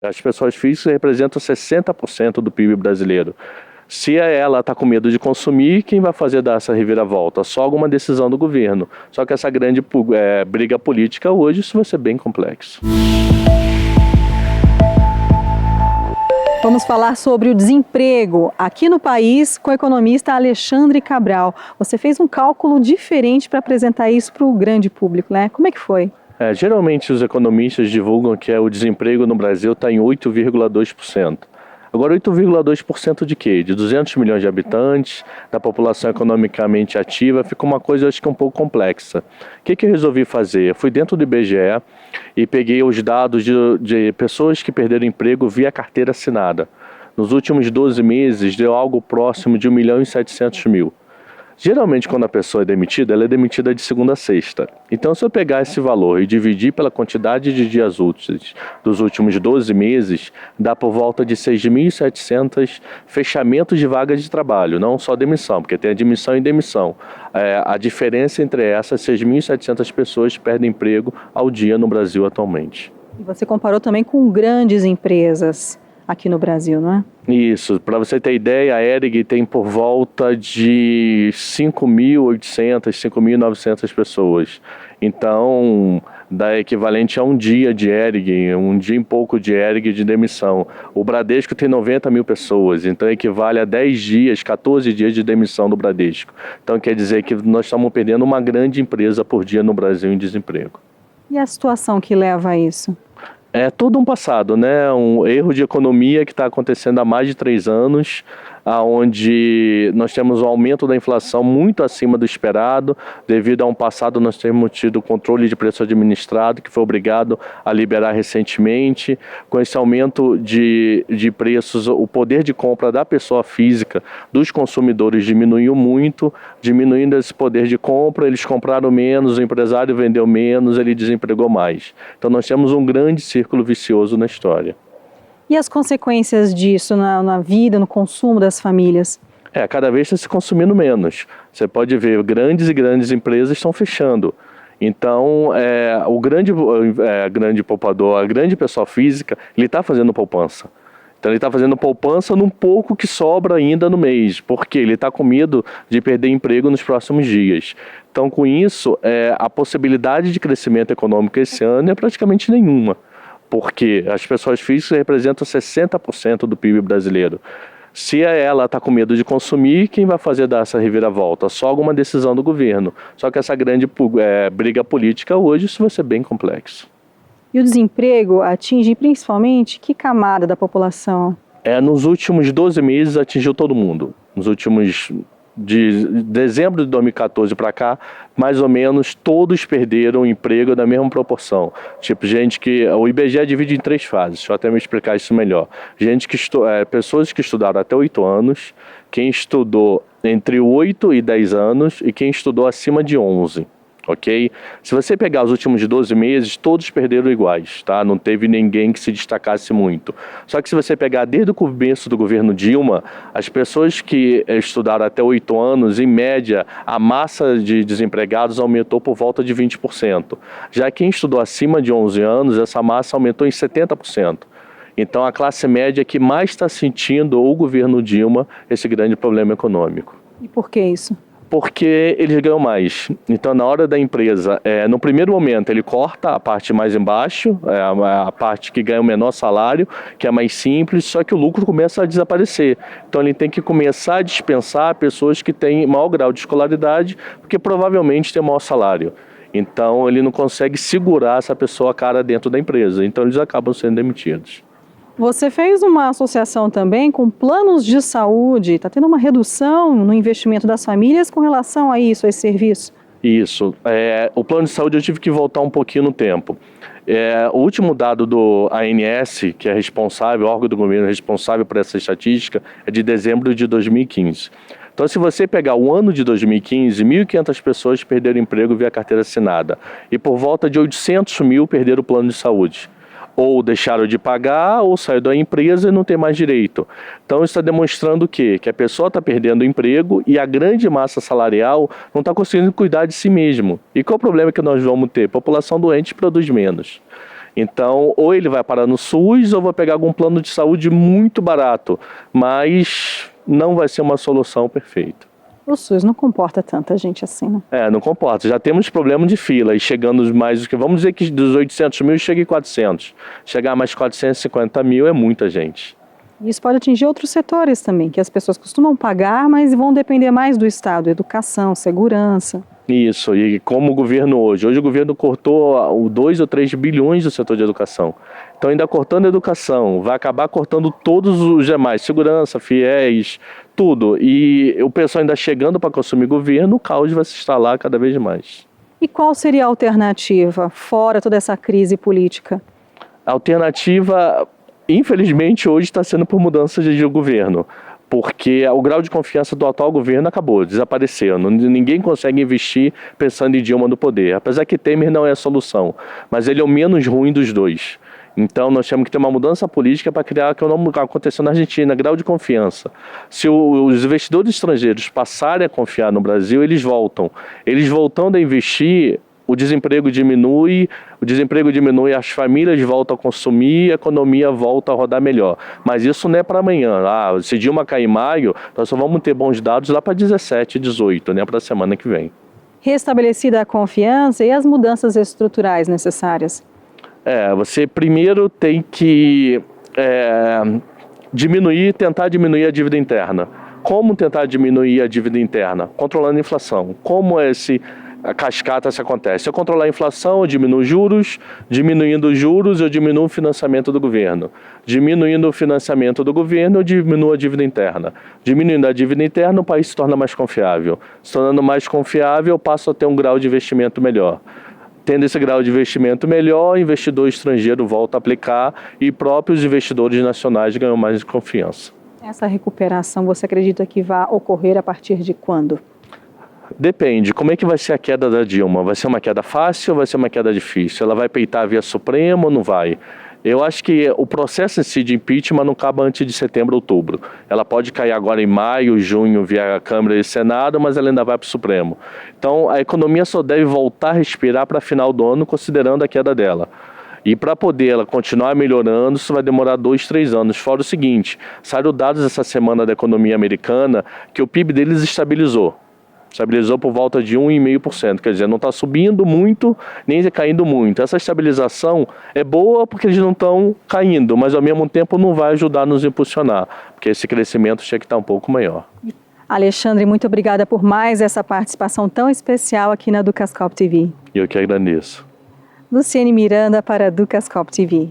As pessoas físicas representam 60% do PIB brasileiro. Se ela está com medo de consumir, quem vai fazer dar essa reviravolta? Só alguma decisão do governo. Só que essa grande briga política hoje, isso vai ser bem complexo. Vamos falar sobre o desemprego aqui no país com o economista Alexandre Cabral. Você fez um cálculo diferente para apresentar isso para o grande público, né? Como é que foi? Geralmente os economistas divulgam que o desemprego no Brasil está em 8,2%. Agora, 8,2% de quê? De 200 milhões de habitantes, da população economicamente ativa, fica uma coisa, acho que um pouco complexa. O que eu resolvi fazer? Eu fui dentro do IBGE e peguei os dados de pessoas que perderam emprego via carteira assinada. Nos últimos 12 meses, deu algo próximo de 1.700.000. Geralmente, quando a pessoa é demitida, ela é demitida de segunda a sexta. Então, se eu pegar esse valor e dividir pela quantidade de dias úteis dos últimos 12 meses, dá por volta de 6.700 fechamentos de vagas de trabalho, não só demissão, porque tem admissão e demissão. A diferença entre essas 6.700 pessoas que perdem emprego ao dia no Brasil atualmente. E você comparou também com grandes empresas aqui no Brasil, não é? Isso, para você ter ideia, a ERG tem por volta de 5.800, 5.900 pessoas. Então, dá equivalente a um dia de ERG, um dia e pouco de ERG de demissão. O Bradesco tem 90 mil pessoas, então equivale a 10 dias, 14 dias de demissão do Bradesco. Então quer dizer que nós estamos perdendo uma grande empresa por dia no Brasil em desemprego. E a situação que leva a isso? É todo um passado, né? Um erro de economia que está acontecendo há mais de 3 anos, onde nós temos um aumento da inflação muito acima do esperado, devido a um passado nós temos tido controle de preço administrado, que foi obrigado a liberar recentemente. Com esse aumento de preços, o poder de compra da pessoa física, dos consumidores, diminuiu muito. Diminuindo esse poder de compra, eles compraram menos, o empresário vendeu menos, ele desempregou mais. Então nós temos um grande círculo vicioso na história. E as consequências disso na vida, no consumo das famílias? Cada vez está se consumindo menos. Você pode ver, grandes e grandes empresas estão fechando. Então, o grande poupador, a grande pessoa física, ele está fazendo poupança. Então ele está fazendo poupança num pouco que sobra ainda no mês, porque ele está com medo de perder emprego nos próximos dias. Então, com isso, a possibilidade de crescimento econômico esse ano é praticamente nenhuma, porque as pessoas físicas representam 60% do PIB brasileiro. Se ela está com medo de consumir, quem vai fazer dar essa reviravolta? Só alguma decisão do governo. Só que essa grande briga política hoje, isso vai ser bem complexo. E o desemprego atinge principalmente que camada da população? Nos últimos 12 meses atingiu todo mundo. De dezembro de 2014 para cá, mais ou menos todos perderam o emprego na mesma proporção. Tipo, o IBGE divide em 3 fases, deixa eu até me explicar isso melhor. Pessoas que estudaram até 8 anos, quem estudou entre 8 e 10 anos e quem estudou acima de 11. Ok? Se você pegar os últimos 12 meses, todos perderam iguais, tá? Não teve ninguém que se destacasse muito. Só que se você pegar desde o começo do governo Dilma, as pessoas que estudaram até 8 anos, em média, a massa de desempregados aumentou por volta de 20%. Já quem estudou acima de 11 anos, essa massa aumentou em 70%. Então a classe média que mais está sentindo o governo Dilma esse grande problema econômico. E por que isso? Porque eles ganham mais. Então, na hora da empresa, no primeiro momento, ele corta a parte mais embaixo, a parte que ganha o menor salário, que é mais simples, só que o lucro começa a desaparecer. Então, ele tem que começar a dispensar pessoas que têm maior grau de escolaridade, porque provavelmente têm maior salário. Então, ele não consegue segurar essa pessoa cara dentro da empresa. Então, eles acabam sendo demitidos. Você fez uma associação também com planos de saúde. Está tendo uma redução no investimento das famílias com relação a isso, a esse serviço? Isso. O plano de saúde eu tive que voltar um pouquinho no tempo. O último dado do ANS, que é responsável, o órgão do governo responsável por essa estatística, é de dezembro de 2015. Então, se você pegar o ano de 2015, 1.500 pessoas perderam emprego via carteira assinada e por volta de 800 mil perderam o plano de saúde. Ou deixaram de pagar, ou saiu da empresa e não tem mais direito. Então isso está demonstrando o quê? Que a pessoa está perdendo o emprego e a grande massa salarial não está conseguindo cuidar de si mesmo. E qual é o problema que nós vamos ter? População doente produz menos. Então, ou ele vai parar no SUS ou vai pegar algum plano de saúde muito barato, mas não vai ser uma solução perfeita. O SUS não comporta tanta gente assim, né? Não comporta. Já temos problema de fila e chegando mais, vamos dizer que dos 800 mil chegue 400. Chegar a mais 450 mil é muita gente. Isso pode atingir outros setores também, que as pessoas costumam pagar, mas vão depender mais do Estado, educação, segurança. Isso, e como o governo hoje o governo cortou 2 ou 3 bilhões do setor de educação. Então ainda cortando a educação, vai acabar cortando todos os demais, segurança, fiéis, tudo. E o pessoal ainda chegando para consumir governo, o caos vai se instalar cada vez mais. E qual seria a alternativa, fora toda essa crise política? A alternativa, infelizmente, hoje está sendo por mudança de governo. Porque o grau de confiança do atual governo acabou, desapareceu. Ninguém consegue investir pensando em Dilma no poder. Apesar que Temer não é a solução, mas ele é o menos ruim dos dois. Então nós temos que ter uma mudança política para criar o que não aconteceu na Argentina, grau de confiança. Se os investidores estrangeiros passarem a confiar no Brasil, eles voltam. Eles voltando a investir, o desemprego diminui, as famílias voltam a consumir, a economia volta a rodar melhor. Mas isso não é para amanhã. Se Dilma cair em maio, nós só vamos ter bons dados lá para 17, 18, né, para a semana que vem. Restabelecida a confiança e as mudanças estruturais necessárias? Você primeiro tem que tentar diminuir a dívida interna. Como tentar diminuir a dívida interna? Controlando a inflação. Como a cascata se acontece? Se eu controlar a inflação, eu diminuo juros, diminuindo os juros, eu diminuo o financiamento do governo. Diminuindo o financiamento do governo, eu diminuo a dívida interna. Diminuindo a dívida interna, o país se torna mais confiável. Se tornando mais confiável, eu passo a ter um grau de investimento melhor. Tendo esse grau de investimento melhor, o investidor estrangeiro volta a aplicar e próprios investidores nacionais ganham mais confiança. Essa recuperação, você acredita que vai ocorrer a partir de quando? Depende, como é que vai ser a queda da Dilma? Vai ser uma queda fácil ou vai ser uma queda difícil? Ela vai peitar via Supremo ou não vai? Eu acho que o processo em si de impeachment não acaba antes de setembro, outubro. Ela pode cair agora em maio, junho, via Câmara e Senado, mas ela ainda vai para o Supremo. Então a economia só deve voltar a respirar para final do ano, considerando a queda dela. E para poder ela continuar melhorando, isso vai demorar 2, 3 anos. Fora o seguinte, saíram dados essa semana da economia americana que o PIB deles estabilizou por volta de 1,5%, quer dizer, não está subindo muito, nem caindo muito. Essa estabilização é boa porque eles não estão caindo, mas ao mesmo tempo não vai ajudar a nos impulsionar, porque esse crescimento tinha que estar um pouco maior. Alexandre, muito obrigada por mais essa participação tão especial aqui na Ducascope TV. Eu que agradeço. Luciene Miranda para a Ducascope TV.